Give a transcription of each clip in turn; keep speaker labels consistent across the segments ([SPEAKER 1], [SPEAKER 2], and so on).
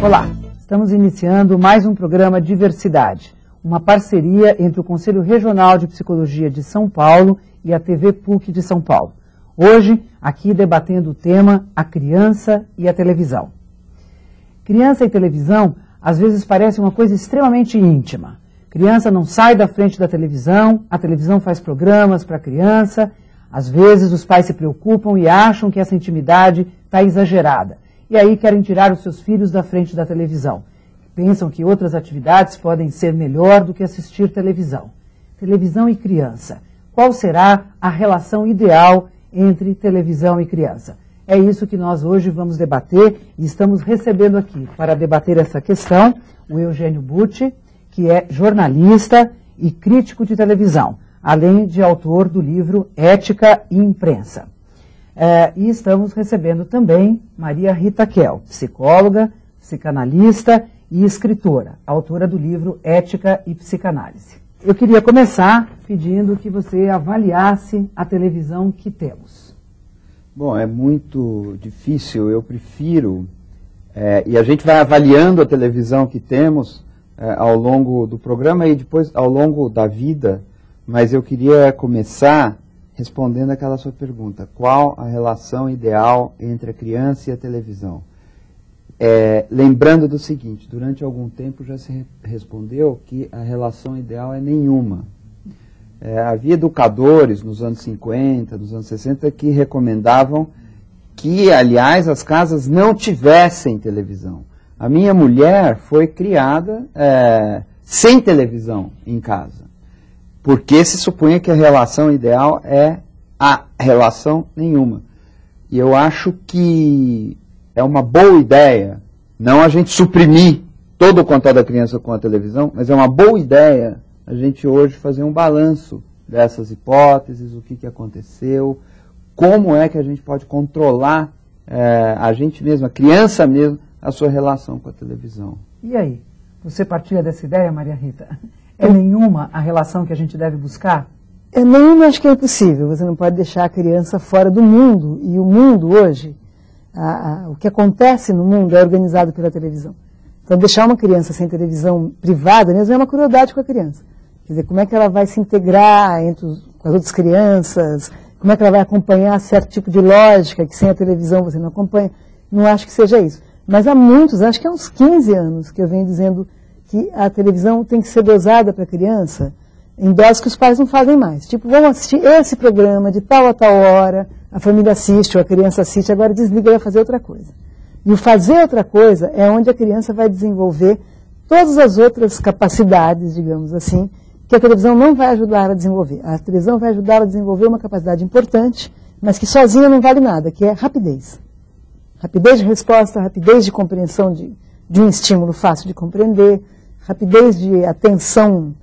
[SPEAKER 1] Olá, estamos iniciando mais um programa Diversidade, uma parceria entre o Conselho Regional de Psicologia de São Paulo e a TV PUC de São Paulo. Hoje, aqui debatendo o tema A Criança e a Televisão. Criança e televisão, às vezes, parece uma coisa extremamente íntima. Criança não sai da frente da televisão, a televisão faz programas para a criança. Às vezes, os pais se preocupam e acham que essa intimidade está exagerada. E aí querem tirar os seus filhos da frente da televisão. Pensam que outras atividades podem ser melhor do que assistir televisão. Televisão e criança. Qual será a relação ideal entre televisão e criança? É isso que nós hoje vamos debater e estamos recebendo aqui para debater essa questão o Eugênio Butti, que é jornalista e crítico de televisão, além de autor do livro Ética e Imprensa. E estamos recebendo também Maria Rita Kell, psicóloga, psicanalista e escritora, autora do livro Ética e Psicanálise. Eu queria começar pedindo que você avaliasse a televisão que temos.
[SPEAKER 2] Bom, é muito difícil, eu prefiro, e a gente vai avaliando a televisão que temos ao longo do programa e depois ao longo da vida, mas eu queria começar respondendo aquela sua pergunta, qual a relação ideal entre a criança e a televisão? Lembrando do seguinte, durante algum tempo já se respondeu que a relação ideal é nenhuma. Havia educadores nos anos 50, nos anos 60 que recomendavam que, aliás, as casas não tivessem televisão. A minha mulher foi criada sem televisão em casa, porque se supunha que a relação ideal é a relação nenhuma. E eu acho que é uma boa ideia, não a gente suprimir todo o contato da criança com a televisão, mas é uma boa ideia a gente hoje fazer um balanço dessas hipóteses, o que aconteceu, como é que a gente pode controlar a gente mesmo, a criança mesmo, a sua relação com a televisão.
[SPEAKER 1] E aí? Você partilha dessa ideia, Maria Rita? É nenhuma a relação que a gente deve buscar?
[SPEAKER 3] Nenhuma, acho que é impossível. Você não pode deixar a criança fora do mundo. E o mundo hoje, o que acontece no mundo é organizado pela televisão. Então, deixar uma criança sem televisão privada mesmo é uma crueldade com a criança. Quer dizer, como é que ela vai se integrar com as outras crianças? Como é que ela vai acompanhar certo tipo de lógica que sem a televisão você não acompanha? Não acho que seja isso. Mas há muitos, acho que há uns 15 anos que eu venho dizendo que a televisão tem que ser dosada para a criança em doses que os pais não fazem mais. Tipo, vamos assistir esse programa de tal a tal hora, a família assiste ou a criança assiste, agora desliga e vai fazer outra coisa. E o fazer outra coisa é onde a criança vai desenvolver todas as outras capacidades, digamos assim, que a televisão não vai ajudar a desenvolver. A televisão vai ajudar a desenvolver uma capacidade importante, mas que sozinha não vale nada, que é rapidez. Rapidez de resposta, rapidez de compreensão de um estímulo fácil de compreender, rapidez de atenção,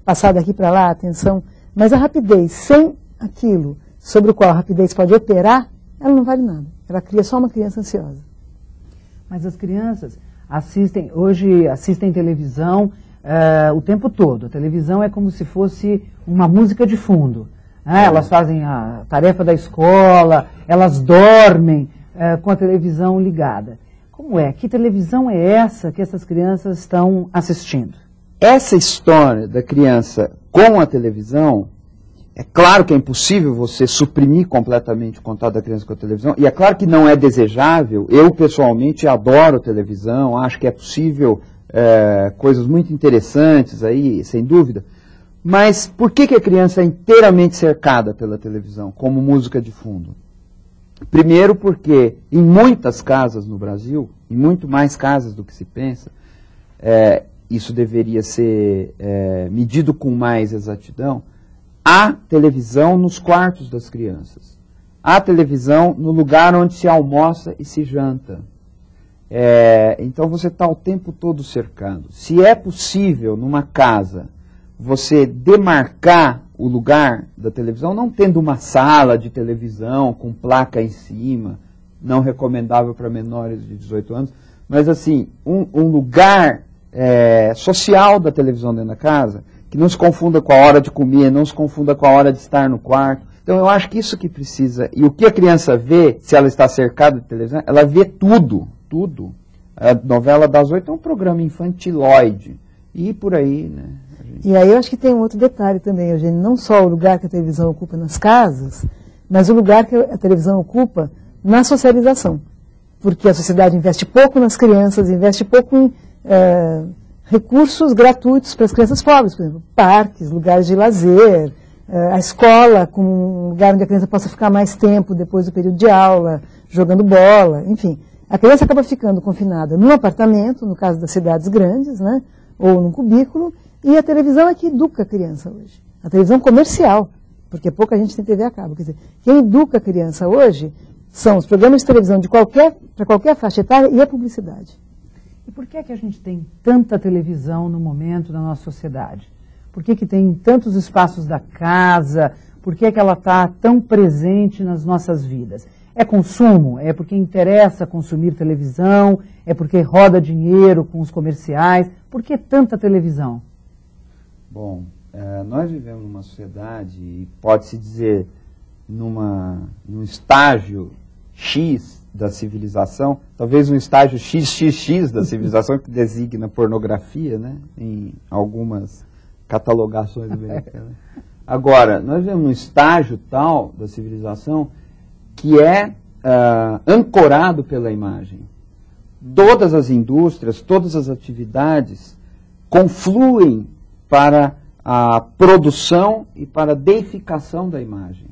[SPEAKER 3] passar daqui para lá, atenção. Mas a rapidez sem aquilo sobre o qual a rapidez pode operar, ela não vale nada. Ela cria só uma criança ansiosa.
[SPEAKER 1] Mas as crianças hoje assistem televisão o tempo todo. A televisão é como se fosse uma música de fundo. Elas fazem a tarefa da escola, elas dormem com a televisão ligada. Como é? Que televisão é essa que essas crianças estão assistindo?
[SPEAKER 2] Essa história da criança com a televisão, é claro que é impossível você suprimir completamente o contato da criança com a televisão, e é claro que não é desejável. Eu, pessoalmente, adoro televisão, acho que é possível coisas muito interessantes aí, sem dúvida. Mas por que a criança é inteiramente cercada pela televisão, como música de fundo? Primeiro porque em muitas casas no Brasil, em muito mais casas do que se pensa, isso deveria ser medido com mais exatidão, há televisão nos quartos das crianças. Há televisão no lugar onde se almoça e se janta. Então você está o tempo todo cercado. Se é possível, numa casa, você demarcar o lugar da televisão, não tendo uma sala de televisão com placa em cima, não recomendável para menores de 18 anos, mas assim, um lugar social da televisão dentro da casa, que não se confunda com a hora de comer, não se confunda com a hora de estar no quarto. Então eu acho que isso que precisa, e o que a criança vê, se ela está cercada de televisão, ela vê tudo. A novela das 8 é um programa infantiloide. E por aí, né?
[SPEAKER 3] E aí eu acho que tem um outro detalhe também, Eugênio, não só o lugar que a televisão ocupa nas casas, mas o lugar que a televisão ocupa na socialização. Porque a sociedade investe pouco nas crianças, investe pouco em recursos gratuitos para as crianças pobres, por exemplo, parques, lugares de lazer, a escola com um lugar onde a criança possa ficar mais tempo depois do período de aula, jogando bola, enfim. A criança acaba ficando confinada num apartamento, no caso das cidades grandes, né, ou num cubículo, e a televisão é que educa a criança hoje. A televisão comercial, porque pouca gente tem TV a cabo. Quer dizer, quem educa a criança hoje são os programas de televisão para qualquer faixa etária e a publicidade.
[SPEAKER 1] E por que é que a gente tem tanta televisão no momento da nossa sociedade? Por que tem tantos espaços da casa? Por que ela está tão presente nas nossas vidas? É consumo? É porque interessa consumir televisão? É porque roda dinheiro com os comerciais? Por que tanta televisão?
[SPEAKER 2] Bom, nós vivemos numa sociedade, e pode-se dizer, num estágio X da civilização, talvez um estágio XXX da civilização, que designa pornografia, né, em algumas catalogações americanas. Agora, nós vivemos num estágio tal da civilização que é ancorado pela imagem. Todas as indústrias, todas as atividades confluem para a produção e para a deificação da imagem.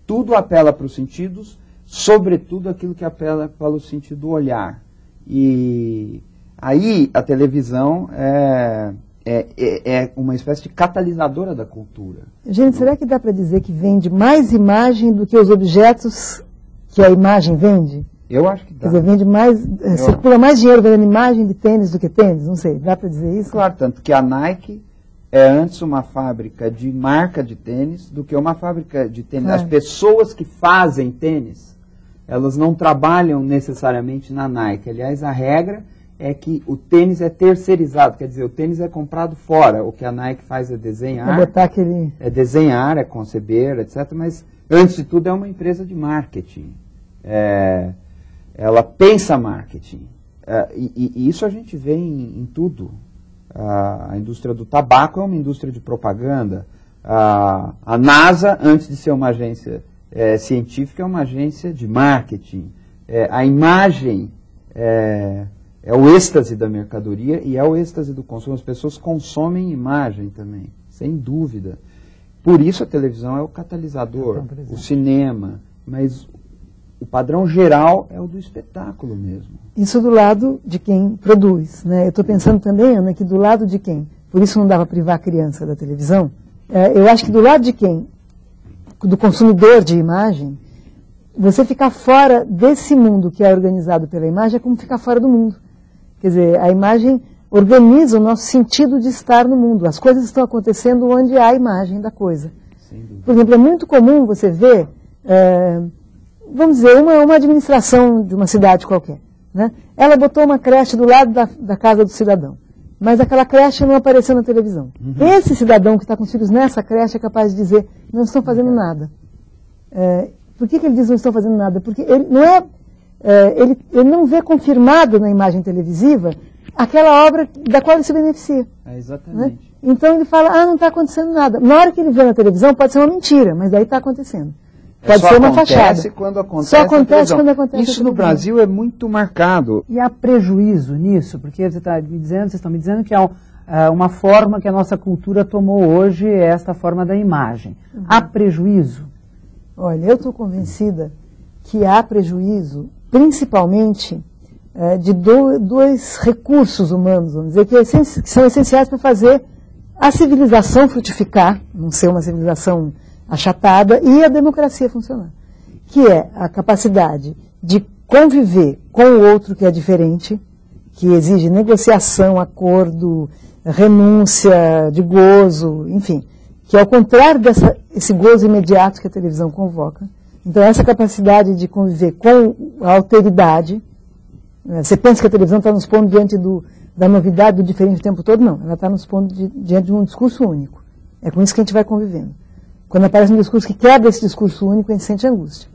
[SPEAKER 2] Tudo apela para os sentidos, sobretudo aquilo que apela para o sentido do olhar. E aí a televisão é uma espécie de catalisadora da cultura.
[SPEAKER 3] Gente, será que dá para dizer que vende mais imagem do que os objetos que a imagem vende?
[SPEAKER 2] Eu acho que dá.
[SPEAKER 3] Quer dizer, vende mais, circula mais dinheiro vendendo imagem de tênis do que tênis? Não sei, dá para dizer isso?
[SPEAKER 2] Claro, tanto que a Nike é antes uma fábrica de marca de tênis do que uma fábrica de tênis. As pessoas que fazem tênis, elas não trabalham necessariamente na Nike. Aliás, a regra é que o tênis é terceirizado, quer dizer, o tênis é comprado fora. O que a Nike faz é desenhar, é desenhar, é conceber, etc. Mas, antes de tudo, é uma empresa de marketing. Ela pensa marketing. E isso a gente vê em tudo. A indústria do tabaco é uma indústria de propaganda. A NASA, antes de ser uma agência científica, é uma agência de marketing. A imagem é o êxtase da mercadoria e é o êxtase do consumo. As pessoas consomem imagem também, sem dúvida. Por isso a televisão é o catalisador, o cinema, mas o padrão geral é o do espetáculo mesmo. Isso
[SPEAKER 3] do lado de quem produz, né? Eu estou pensando também, Ana, que do lado de quem, por isso não dá para privar a criança da televisão, eu acho que do lado de quem, do consumidor de imagem, você ficar fora desse mundo que é organizado pela imagem é como ficar fora do mundo. Quer dizer, a imagem organiza o nosso sentido de estar no mundo. As coisas estão acontecendo onde há a imagem da coisa. Por exemplo, é muito comum você ver, vamos dizer, uma administração de uma cidade qualquer, né? Ela botou uma creche do lado da casa do cidadão, mas aquela creche não apareceu na televisão. Esse cidadão que está com os filhos nessa creche é capaz de dizer, não estão fazendo nada. Por que ele diz não estão fazendo nada? Porque ele ele não vê confirmado na imagem televisiva aquela obra da qual ele se beneficia.
[SPEAKER 2] Exatamente.
[SPEAKER 3] Né? Então ele fala, não está acontecendo nada. Na hora que ele vê na televisão pode ser uma mentira, mas daí está acontecendo. Pode ser uma fachada.
[SPEAKER 2] Só acontece quando acontece. Isso no Brasil é muito marcado.
[SPEAKER 1] E há prejuízo nisso? Porque vocês estão me dizendo que há uma forma que a nossa cultura tomou hoje, é esta forma da imagem. Há prejuízo?
[SPEAKER 3] Olha, eu estou convencida que há prejuízo, principalmente de dois recursos humanos, vamos dizer, que são essenciais para fazer a civilização frutificar, não ser uma civilização achatada, e a democracia funcionar, que é a capacidade de conviver com o outro que é diferente, que exige negociação, acordo, renúncia de gozo, enfim, que ao contrário desse gozo imediato que a televisão convoca. Então essa capacidade de conviver com a alteridade, você pensa que a televisão está nos pondo diante da novidade, do diferente o tempo todo? Não, ela está nos pondo diante de um discurso único. É com isso que a gente vai convivendo. Quando aparece um discurso que quebra esse discurso único, a gente sente angústia.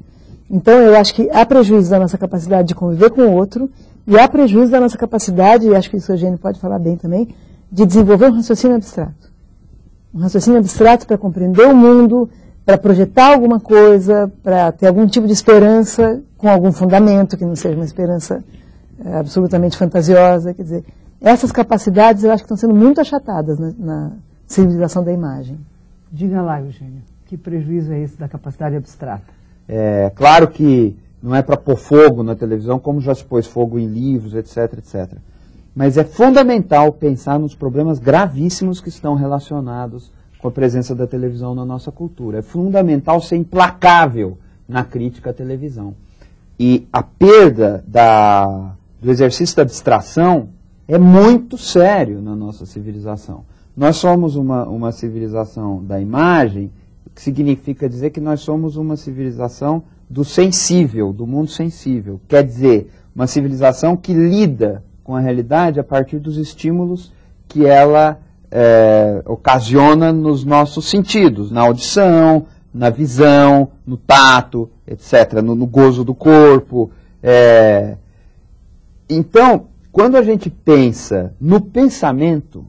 [SPEAKER 3] Então, eu acho que há prejuízo da nossa capacidade de conviver com o outro E há prejuízo da nossa capacidade, e acho que isso a Eugênio pode falar bem também, de desenvolver um raciocínio abstrato. Um raciocínio abstrato para compreender o mundo, para projetar alguma coisa, para ter algum tipo de esperança com algum fundamento, que não seja uma esperança absolutamente fantasiosa. Quer dizer, essas capacidades eu acho que estão sendo muito achatadas na civilização da imagem.
[SPEAKER 1] Diga lá, Eugênio, que prejuízo é esse da capacidade abstrata?
[SPEAKER 2] É claro que não é para pôr fogo na televisão, como já se pôs fogo em livros, etc, etc. Mas é fundamental pensar nos problemas gravíssimos que estão relacionados com a presença da televisão na nossa cultura. É fundamental ser implacável na crítica à televisão. E a perda do exercício da abstração é muito sério na nossa civilização. Nós somos uma civilização da imagem, o que significa dizer que nós somos uma civilização do sensível, do mundo sensível. Quer dizer, uma civilização que lida com a realidade a partir dos estímulos que ela ocasiona nos nossos sentidos, na audição, na visão, no tato, etc., no gozo do corpo. Então, quando a gente pensa no pensamento,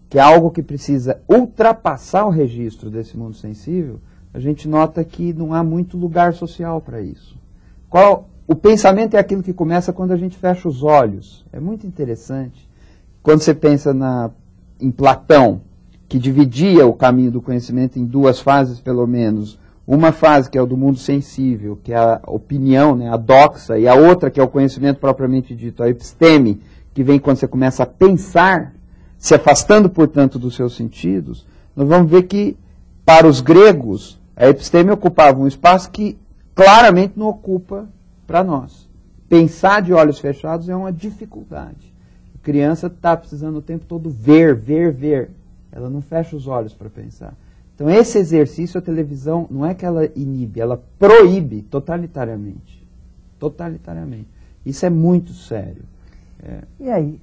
[SPEAKER 2] que é algo que precisa ultrapassar o registro desse mundo sensível, a gente nota que não há muito lugar social para isso. O pensamento é aquilo que começa quando a gente fecha os olhos. É muito interessante. Quando você pensa em Platão, que dividia o caminho do conhecimento em duas fases, pelo menos. Uma fase que é o do mundo sensível, que é a opinião, né, a doxa, e a outra que é o conhecimento propriamente dito, a episteme, que vem quando você começa a pensar, se afastando, portanto, dos seus sentidos. Nós vamos ver que, para os gregos, a episteme ocupava um espaço que claramente não ocupa para nós. Pensar de olhos fechados é uma dificuldade. A criança está precisando o tempo todo ver. Ela não fecha os olhos para pensar. Então, esse exercício, a televisão, não é que ela inibe, ela proíbe totalitariamente. Totalitariamente. Isso é muito sério.
[SPEAKER 1] E aí,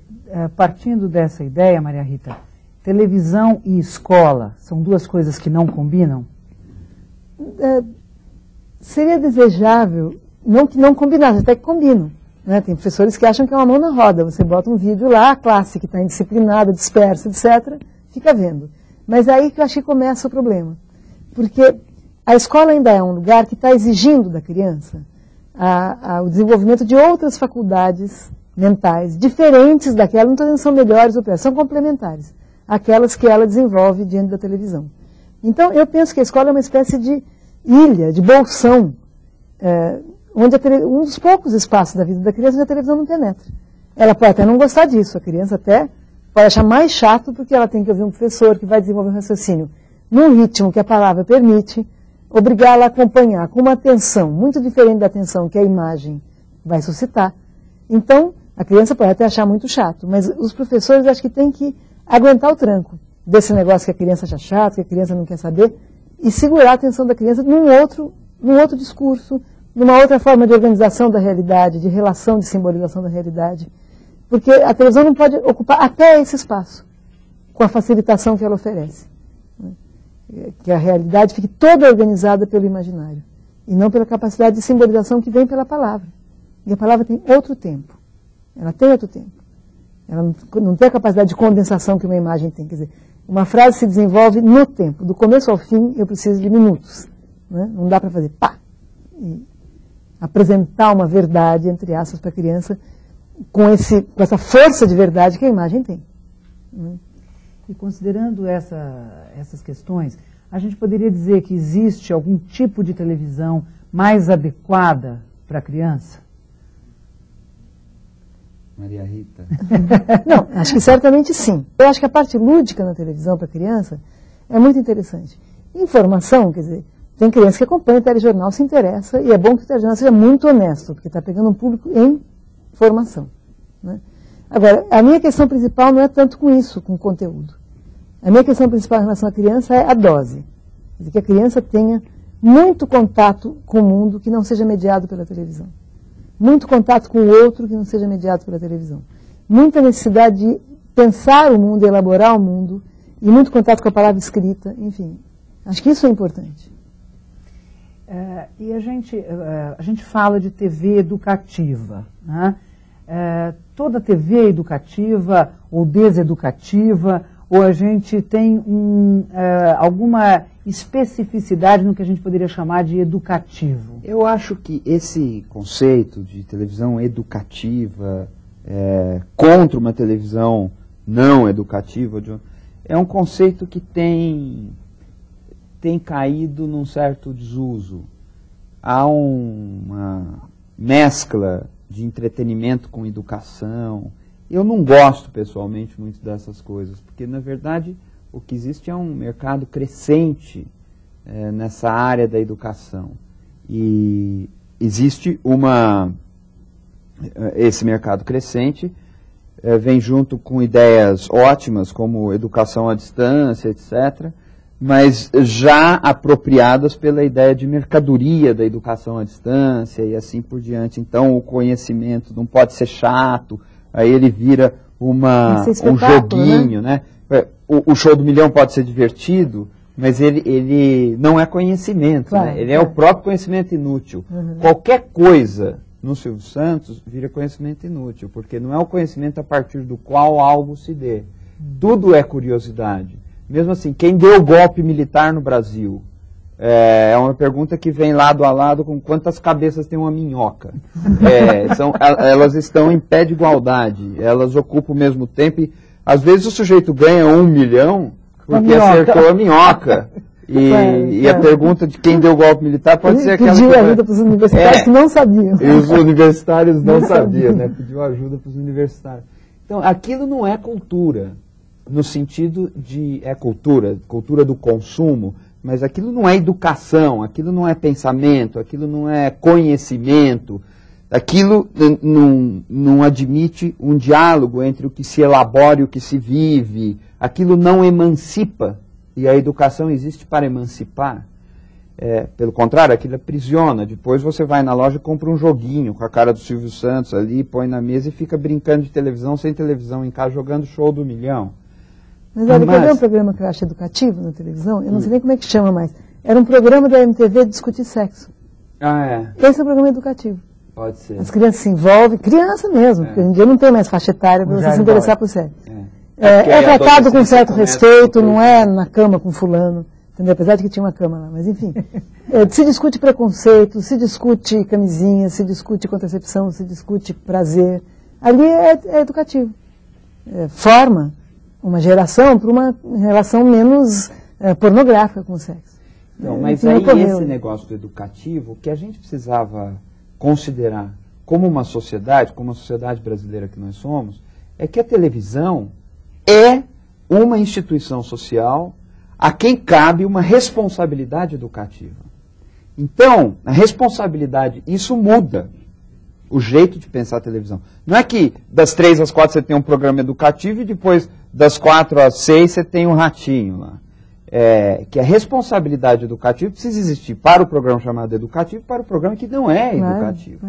[SPEAKER 1] partindo dessa ideia, Maria Rita, televisão e escola são duas coisas que não combinam?
[SPEAKER 3] Seria desejável, não que não combinasse, até que combinam. Né? Tem professores que acham que é uma mão na roda. Você bota um vídeo lá, a classe que está indisciplinada, dispersa, etc., fica vendo. Mas é aí que eu acho que começa o problema. Porque a escola ainda é um lugar que está exigindo da criança o desenvolvimento de outras faculdades mentais, diferentes daquelas, não estou dizendo que são melhores ou piores, são complementares, aquelas que ela desenvolve diante da televisão. Então, eu penso que a escola é uma espécie de ilha, de bolsão, onde um dos poucos espaços da vida da criança onde a televisão não penetra. Ela pode até não gostar disso, a criança até pode achar mais chato porque ela tem que ouvir um professor que vai desenvolver um raciocínio num ritmo que a palavra permite, obrigá-la a acompanhar com uma atenção muito diferente da atenção que a imagem vai suscitar. Então, a criança pode até achar muito chato, mas os professores acho que têm que aguentar o tranco desse negócio que a criança acha chato, que a criança não quer saber, e segurar a atenção da criança num outro discurso, numa outra forma de organização da realidade, de relação, de simbolização da realidade. Porque a televisão não pode ocupar até esse espaço, com a facilitação que ela oferece. Que a realidade fique toda organizada pelo imaginário, e não pela capacidade de simbolização que vem pela palavra. E a palavra tem outro tempo. Ela tem outro tempo. Ela não tem a capacidade de condensação que uma imagem tem. Quer dizer, uma frase se desenvolve no tempo. Do começo ao fim, eu preciso de minutos. Né? Não dá para fazer pá! E apresentar uma verdade, entre aspas, para a criança, com essa força de verdade que a imagem tem.
[SPEAKER 1] E considerando essas questões, a gente poderia dizer que existe algum tipo de televisão mais adequada para a criança?
[SPEAKER 2] Maria Rita?
[SPEAKER 3] Não, acho que certamente sim. Eu acho que a parte lúdica na televisão para a criança é muito interessante. Informação, quer dizer, tem criança que acompanha o telejornal, se interessa, e é bom que o telejornal seja muito honesto, porque está pegando um público em formação. Né? Agora, a minha questão principal não é tanto com isso, com o conteúdo. A minha questão principal em relação à criança é a dose. Quer dizer, que a criança tenha muito contato com o mundo que não seja mediado pela televisão. Muito contato com o outro que não seja mediado pela televisão. Muita necessidade de pensar o mundo, elaborar o mundo, e muito contato com a palavra escrita, enfim. Acho que isso é importante.
[SPEAKER 1] E a gente fala de TV educativa, né? toda TV é educativa ou deseducativa, ou a gente tem alguma especificidade no que a gente poderia chamar de educativo?
[SPEAKER 2] Eu acho que esse conceito de televisão educativa contra uma televisão não educativa é um conceito que tem caído num certo desuso. Há uma mescla de entretenimento com educação. Eu não gosto pessoalmente muito dessas coisas, porque na verdade o que existe é um mercado crescente nessa área da educação. E existe esse mercado crescente vem junto com ideias ótimas como educação à distância, etc., mas já apropriadas pela ideia de mercadoria da educação à distância e assim por diante. Então o conhecimento não pode ser chato, aí ele vira um joguinho, né? O show do milhão pode ser divertido, mas ele não é conhecimento, claro, né? Ele é o próprio conhecimento inútil. Qualquer coisa no Silvio Santos vira conhecimento inútil, porque não é o conhecimento a partir do qual algo se dê. Tudo é curiosidade. Mesmo assim, quem deu o golpe militar no Brasil? É uma pergunta que vem lado a lado com quantas cabeças tem uma minhoca. Elas estão em pé de igualdade, elas ocupam o mesmo tempo e às vezes o sujeito ganha 1 milhão porque acertou a minhoca. E a pergunta de quem deu o golpe militar pode ser aquela
[SPEAKER 3] pediu ajuda para os universitários que não sabiam.
[SPEAKER 2] E os universitários não sabiam, né? Pediu ajuda para os universitários. Então, aquilo não é cultura, no sentido de... cultura do consumo, mas aquilo não é educação, aquilo não é pensamento, aquilo não é conhecimento, aquilo não admite um diálogo entre o que se elabora e o que se vive, aquilo não emancipa. E a educação existe para emancipar. Pelo contrário, aquilo aprisiona. Depois você vai na loja e compra um joguinho com a cara do Silvio Santos ali, põe na mesa e fica brincando de televisão sem televisão em casa, jogando show do milhão.
[SPEAKER 3] Mas olha, quer ver um programa que eu acho educativo na televisão? Eu não sei nem como é que chama mais. Era um programa da MTV de discutir sexo. Esse é um programa educativo.
[SPEAKER 2] Pode ser.
[SPEAKER 3] As crianças se envolvem, criança mesmo, porque hoje em dia não tem mais faixa etária para você se interessar por sexo. É tratado com certo respeito, não é na cama com fulano, entendeu? Apesar de que tinha uma cama lá, mas enfim. Se discute preconceito, se discute camisinha, se discute contracepção, se discute prazer. Ali é educativo. Forma uma geração para uma relação menos pornográfica com o sexo.
[SPEAKER 2] Não, mas aí esse negócio do educativo, o que a gente precisava considerar como uma sociedade brasileira que nós somos, é que a televisão é uma instituição social a quem cabe uma responsabilidade educativa. Então, a responsabilidade, isso muda o jeito de pensar a televisão. Não é que das 3 às 4 você tem um programa educativo e depois das 4 às 6 você tem um ratinho lá. Que a responsabilidade educativa precisa existir para o programa chamado educativo e para o programa que não é educativo.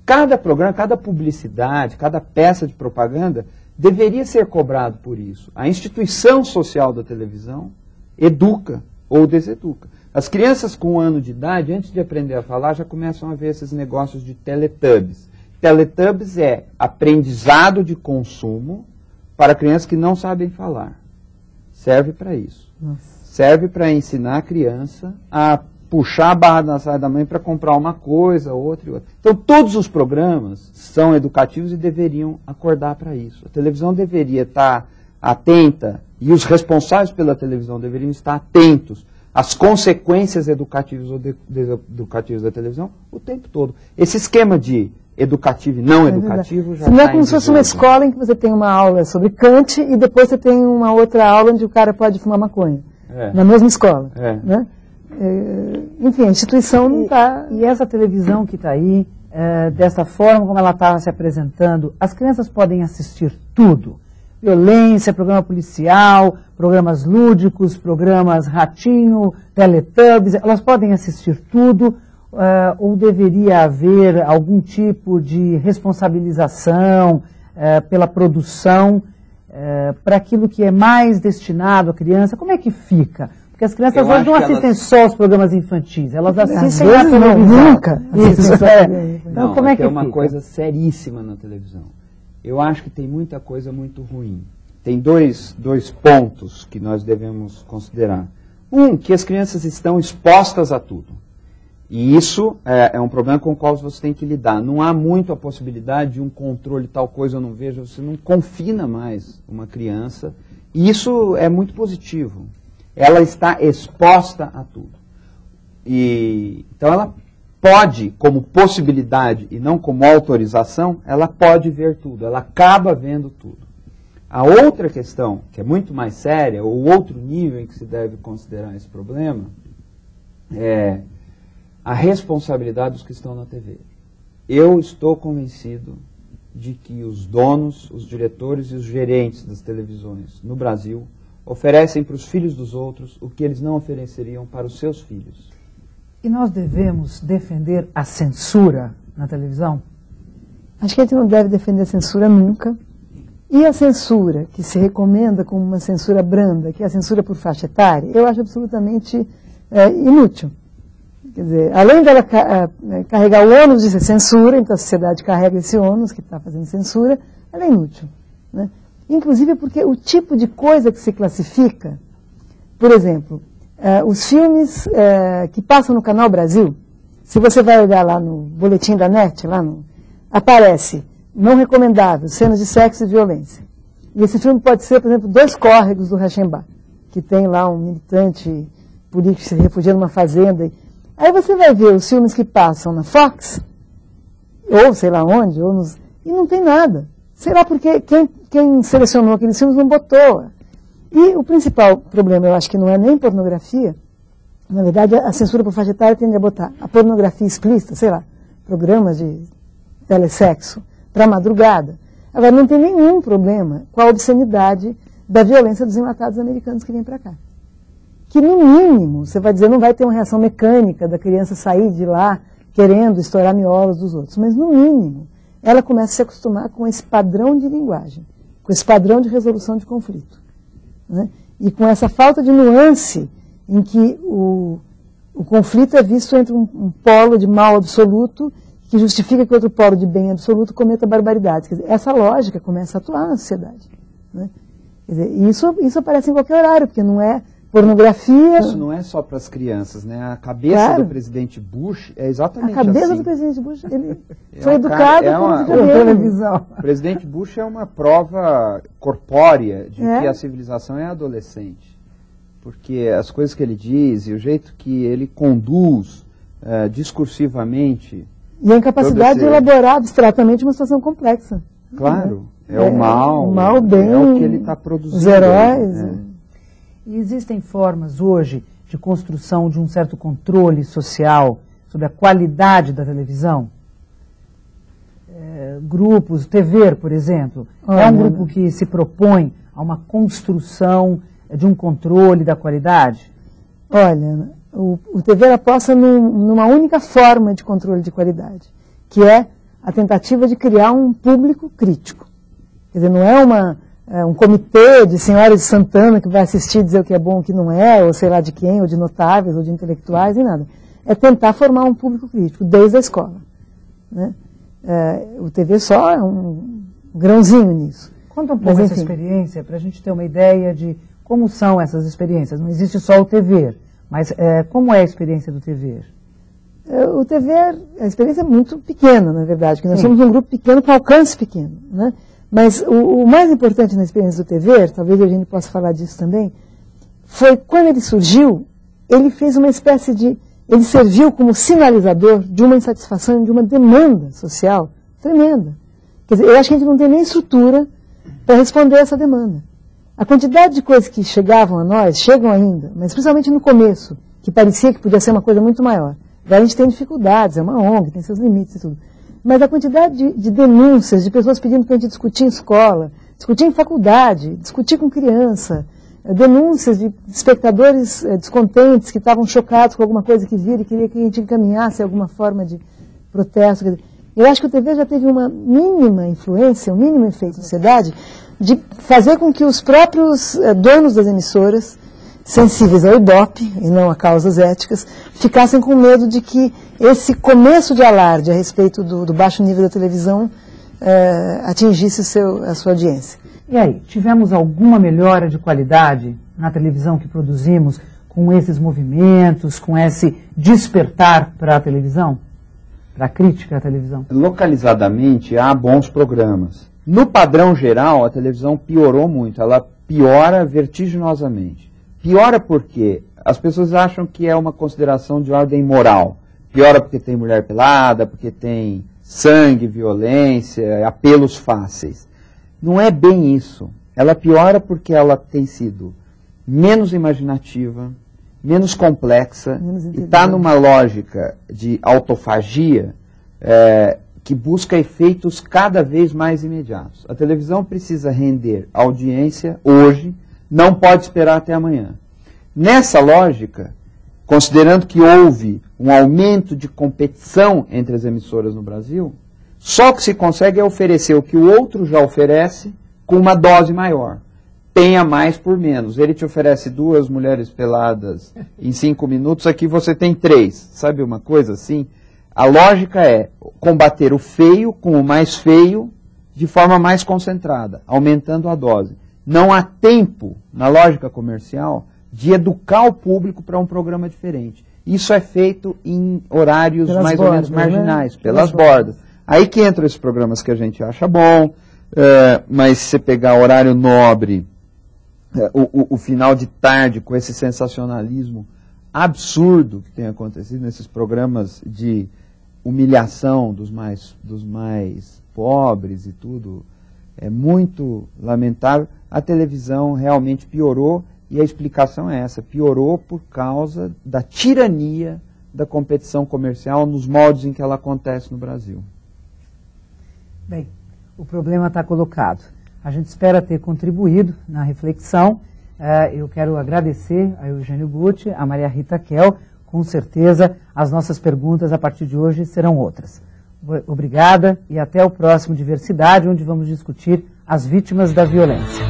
[SPEAKER 2] Cada programa, cada publicidade, cada peça de propaganda deveria ser cobrado por isso. A instituição social da televisão educa ou deseduca. As crianças com 1 ano de idade, antes de aprender a falar, já começam a ver esses negócios de Teletubbies. Teletubbies é aprendizado de consumo para crianças que não sabem falar. Serve para isso. Serve para ensinar a criança a puxar a barra da saia da mãe para comprar uma coisa, outra e outra. Então, todos os programas são educativos e deveriam acordar para isso. A televisão deveria estar atenta, e os responsáveis pela televisão deveriam estar atentos às consequências educativas ou deseducativas da televisão o tempo todo. Esse esquema de educativo e não educativo já está.
[SPEAKER 3] Não é como se fosse uma escola em que você tem uma aula sobre Kant e depois você tem uma outra aula onde o cara pode fumar maconha. Na mesma escola. Né? Enfim, a instituição não está...
[SPEAKER 1] E essa televisão que está aí, dessa forma como ela está se apresentando, as crianças podem assistir tudo. Violência, programa policial, programas lúdicos, programas ratinho, Teletubbies, elas podem assistir tudo, ou deveria haver algum tipo de responsabilização pela produção para aquilo que é mais destinado à criança? Como é que fica? Porque as crianças hoje não assistem só os programas infantis, elas assistem a televisão.
[SPEAKER 3] Nunca.
[SPEAKER 1] Isso,
[SPEAKER 2] Então, como é que fica? Tem uma coisa seríssima na televisão. eu acho que tem muita coisa muito ruim. Tem dois pontos que nós devemos considerar. Um, que as crianças estão expostas a tudo. E isso é um problema com o qual você tem que lidar. Não há muito a possibilidade de um controle, tal coisa eu não vejo, você não confina mais uma criança. E isso é muito positivo. Ela está exposta a tudo. Então ela pode, como possibilidade e não como autorização, ela pode ver tudo, ela acaba vendo tudo. A outra questão, que é muito mais séria, ou outro nível em que se deve considerar esse problema, é a responsabilidade dos que estão na TV. Eu estou convencido de que os donos, os diretores e os gerentes das televisões no Brasil oferecem para os filhos dos outros o que eles não ofereceriam para os seus filhos.
[SPEAKER 1] E nós devemos defender a censura na televisão?
[SPEAKER 3] Acho que a gente não deve defender a censura nunca. E a censura, que se recomenda como uma censura branda, que é a censura por faixa etária, eu acho absolutamente inútil. Quer dizer, além dela carregar o ônus de ser censura, então a sociedade carrega esse ônus que está fazendo censura, ela é inútil. Né? Inclusive porque o tipo de coisa que se classifica, por exemplo, os filmes que passam no Canal Brasil, se você vai olhar lá no boletim da NET, aparece não recomendável, cenas de sexo e violência. E esse filme pode ser, por exemplo, Dois Córregos do Rauschenbach, que tem lá um militante político que se refugia numa fazenda. Aí você vai ver os filmes que passam na Fox, ou sei lá onde, e não tem nada. Sei lá porque quem selecionou aqueles filmes não botou. E o principal problema, eu acho que não é nem pornografia. Na verdade, a censura por faixa etária tende a botar a pornografia explícita, sei lá, programas de telesexo, para madrugada. Agora, não tem nenhum problema com a obscenidade da violência dos enlatados americanos que vêm para cá. Que, no mínimo, você vai dizer, não vai ter uma reação mecânica da criança sair de lá querendo estourar miolos dos outros, mas, no mínimo, ela começa a se acostumar com esse padrão de linguagem, com esse padrão de resolução de conflito. Né? E com essa falta de nuance em que o conflito é visto entre um polo de mal absoluto que justifica que outro polo de bem absoluto cometa barbaridades. Quer dizer, essa lógica começa a atuar na sociedade. Né? Quer dizer, isso aparece em qualquer horário, porque não é pornografia...
[SPEAKER 2] Isso não é só para as crianças, né? A cabeça do presidente Bush é exatamente assim. A cabeça
[SPEAKER 3] do presidente Bush, ele foi educado com televisão.
[SPEAKER 2] O presidente Bush é uma prova corpórea de que a civilização é adolescente. Porque as coisas que ele diz e o jeito que ele conduz discursivamente...
[SPEAKER 3] E a incapacidade de elaborar abstratamente uma situação complexa.
[SPEAKER 2] Claro, o mal,
[SPEAKER 3] o bem,
[SPEAKER 2] é o que ele está produzindo.
[SPEAKER 3] Os heróis.
[SPEAKER 1] E existem formas hoje de construção de um certo controle social sobre a qualidade da televisão? Grupos, TV, por exemplo, é um grupo que se propõe a uma construção de um controle da qualidade?
[SPEAKER 3] Olha, o TV aposta numa única forma de controle de qualidade, que é a tentativa de criar um público crítico. Quer dizer, não é um comitê de senhoras de Santana que vai assistir e dizer o que é bom e o que não é, ou sei lá de quem, ou de notáveis, ou de intelectuais, nem nada. É tentar formar um público crítico, desde a escola. Né? O TV só é um grãozinho nisso.
[SPEAKER 1] Conta um pouco essa experiência, para a gente ter uma ideia de como são essas experiências. Não existe só o TV, mas como é a experiência do TV?
[SPEAKER 3] O TV, a experiência é muito pequena, na verdade, porque nós somos um grupo pequeno com alcance pequeno, né? Mas o mais importante na experiência do TV, talvez a gente possa falar disso também, foi quando ele surgiu, ele fez uma espécie de... Ele serviu como sinalizador de uma insatisfação e de uma demanda social tremenda. Quer dizer, eu acho que a gente não tem nem estrutura para responder a essa demanda. A quantidade de coisas que chegavam a nós, chegam ainda, mas principalmente no começo, que parecia que podia ser uma coisa muito maior. Agora a gente tem dificuldades, é uma ONG, tem seus limites e tudo. Mas a quantidade de denúncias, de pessoas pedindo para a gente discutir em escola, discutir em faculdade, discutir com criança, denúncias de espectadores descontentes que estavam chocados com alguma coisa que viram e queria que a gente encaminhasse alguma forma de protesto. Eu acho que o TV já teve uma mínima influência, um mínimo efeito na sociedade, de fazer com que os próprios donos das emissoras, sensíveis ao Ibope e não a causas éticas, ficassem com medo de que esse começo de alarde a respeito do baixo nível da televisão atingisse a sua audiência.
[SPEAKER 1] E aí, tivemos alguma melhora de qualidade na televisão que produzimos com esses movimentos, com esse despertar para a televisão? Para a crítica à televisão?
[SPEAKER 2] Localizadamente, há bons programas. No padrão geral, a televisão piorou muito. Ela piora vertiginosamente. Piora porque as pessoas acham que é uma consideração de ordem moral. Piora porque tem mulher pelada, porque tem sangue, violência, apelos fáceis. Não é bem isso. Ela piora porque ela tem sido menos imaginativa, menos complexa, e está numa lógica de autofagia que busca efeitos cada vez mais imediatos. A televisão precisa render audiência hoje, não pode esperar até amanhã. Nessa lógica, considerando que houve um aumento de competição entre as emissoras no Brasil, só o que se consegue é oferecer o que o outro já oferece com uma dose maior. Tenha mais por menos. Ele te oferece 2 mulheres peladas em 5 minutos, aqui você tem 3. Sabe uma coisa assim? A lógica é combater o feio com o mais feio de forma mais concentrada, aumentando a dose. Não há tempo, na lógica comercial, de educar o público para um programa diferente. Isso é feito em horários mais ou menos marginais, pelas bordas. Aí que entram esses programas que a gente acha bom, mas se você pegar horário nobre, o final de tarde com esse sensacionalismo absurdo que tem acontecido nesses programas de humilhação dos mais pobres e tudo, é muito lamentável. A televisão realmente piorou e a explicação é essa, piorou por causa da tirania da competição comercial nos moldes em que ela acontece no Brasil.
[SPEAKER 1] Bem, o problema está colocado. A gente espera ter contribuído na reflexão. Eu quero agradecer a Eugênio Butti, a Maria Rita Kell. Com certeza, as nossas perguntas a partir de hoje serão outras. Obrigada e até o próximo Diversidade, onde vamos discutir as vítimas da violência.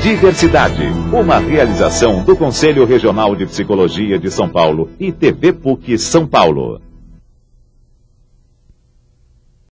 [SPEAKER 4] Diversidade, uma realização do Conselho Regional de Psicologia de São Paulo e TV PUC São Paulo.